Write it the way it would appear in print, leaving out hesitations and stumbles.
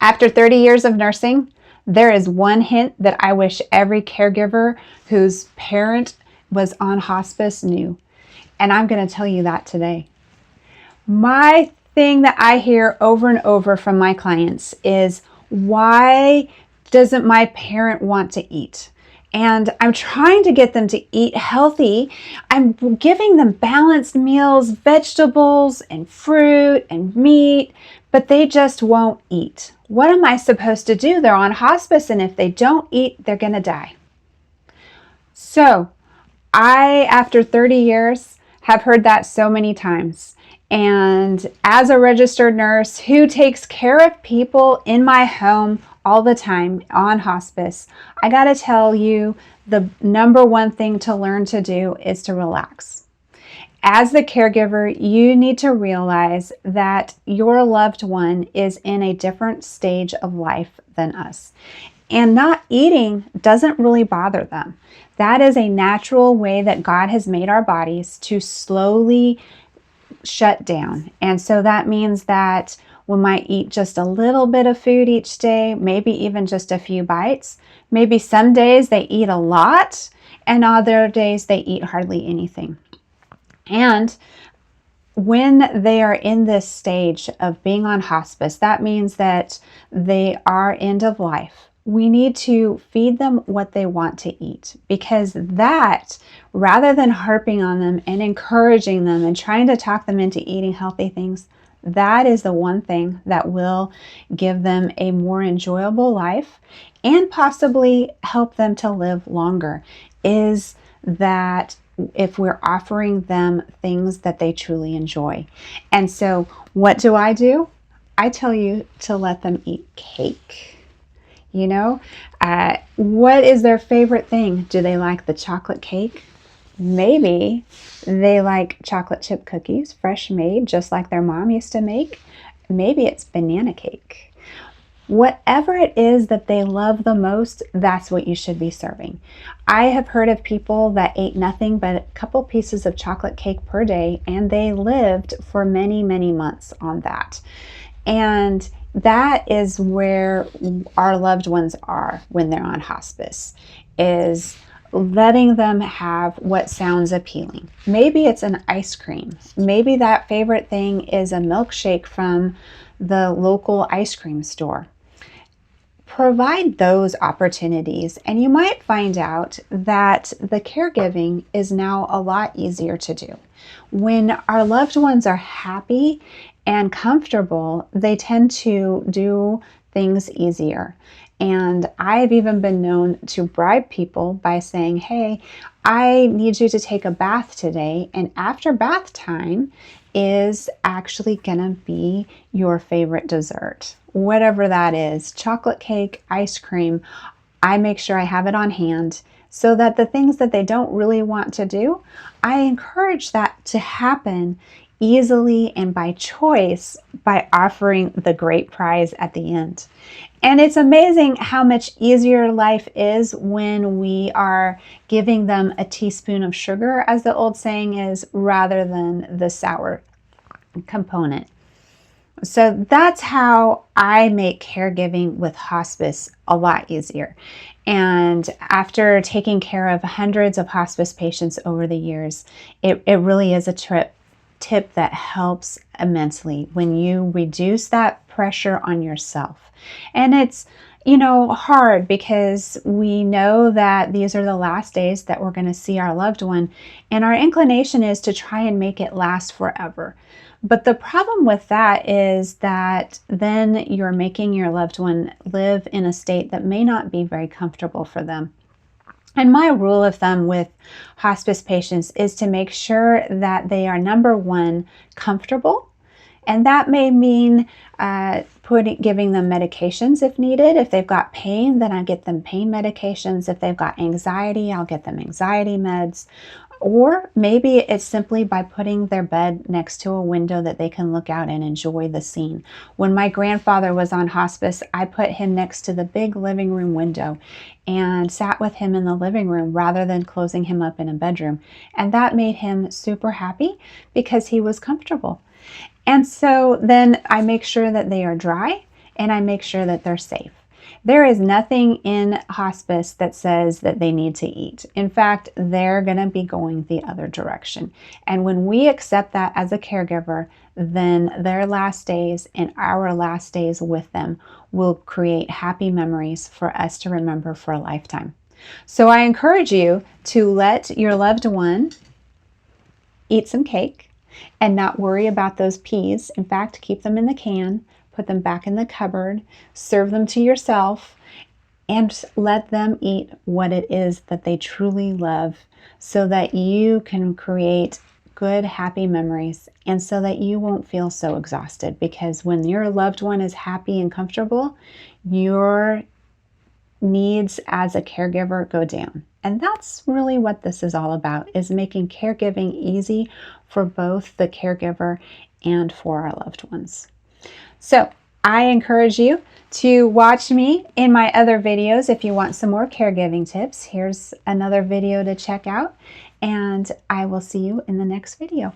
After 30 years of nursing, there is one hint that I wish every caregiver whose parent was on hospice knew. And I'm going to tell you that today. My thing that I hear over and over from my clients is, why doesn't my parent want to eat? And I'm trying to get them to eat healthy. I'm giving them balanced meals, vegetables and fruit and meat, but they just won't eat. What am I supposed to do? They're on hospice, and if they don't eat, they're going to die. So after 30 years, have heard that so many times. And as a registered nurse who takes care of people in my home all the time on hospice, I got to tell you, the number one thing to learn to do is to relax. As the caregiver, you need to realize that your loved one is in a different stage of life than us. And not eating doesn't really bother them. That is a natural way that God has made our bodies to slowly shut down. And so that means that we might eat just a little bit of food each day, maybe even just a few bites. Maybe some days they eat a lot, and other days they eat hardly anything. And when they are in this stage of being on hospice, that means that they are end of life. We need to feed them what they want to eat, because that, rather than harping on them and encouraging them and trying to talk them into eating healthy things, that is the one thing that will give them a more enjoyable life and possibly help them to live longer, is that if we're offering them things that they truly enjoy. And so what do? I tell you to let them eat cake. You know, what is their favorite thing? Do they like the chocolate cake? Maybe they like chocolate chip cookies, fresh made, just like their mom used to make. Maybe it's banana cake. Whatever it is that they love the most, that's what you should be serving. I have heard of people that ate nothing but a couple pieces of chocolate cake per day, and they lived for many, many months on that. And that is where our loved ones are when they're on hospice, is letting them have what sounds appealing. Maybe it's an ice cream. Maybe that favorite thing is a milkshake from the local ice cream store. Provide those opportunities, and you might find out that the caregiving is now a lot easier to do. When our loved ones are happy and comfortable, they tend to do things easier. And I've even been known to bribe people by saying, hey, I need you to take a bath today, and after bath time is actually gonna be your favorite dessert. Whatever that is, chocolate cake, ice cream, I make sure I have it on hand so that the things that they don't really want to do, I encourage that to happen easily and by choice by offering the great prize at the end. And it's amazing how much easier life is when we are giving them a teaspoon of sugar, as the old saying is, rather than the sour component. So that's how I make caregiving with hospice a lot easier. And after taking care of hundreds of hospice patients over the years, it really is a tip that helps immensely when you reduce that pressure on yourself. And it's, hard because we know that these are the last days that we're going to see our loved one, and our inclination is to try and make it last forever. But the problem with that is that then you're making your loved one live in a state that may not be very comfortable for them. And my rule of thumb with hospice patients is to make sure that they are, number one, comfortable. And that may mean giving them medications if needed. If they've got pain, then I get them pain medications. If they've got anxiety, I'll get them anxiety meds. Or maybe it's simply by putting their bed next to a window that they can look out and enjoy the scene. When my grandfather was on hospice, I put him next to the big living room window and sat with him in the living room rather than closing him up in a bedroom. And that made him super happy because he was comfortable. And so then I make sure that they are dry and I make sure that they're safe. There is nothing in hospice that says that they need to eat. In fact, they're going to be going the other direction. And when we accept that as a caregiver, then their last days and our last days with them will create happy memories for us to remember for a lifetime. So I encourage you to let your loved one eat some cake and not worry about those peas. In fact, keep them in the can, put them back in the cupboard, serve them to yourself, and let them eat what it is that they truly love so that you can create good, happy memories and so that you won't feel so exhausted, because when your loved one is happy and comfortable, your needs as a caregiver go down. And that's really what this is all about, is making caregiving easy for both the caregiver and for our loved ones. So I encourage you to watch me in my other videos if you want some more caregiving tips. Here's another video to check out, and I will see you in the next video.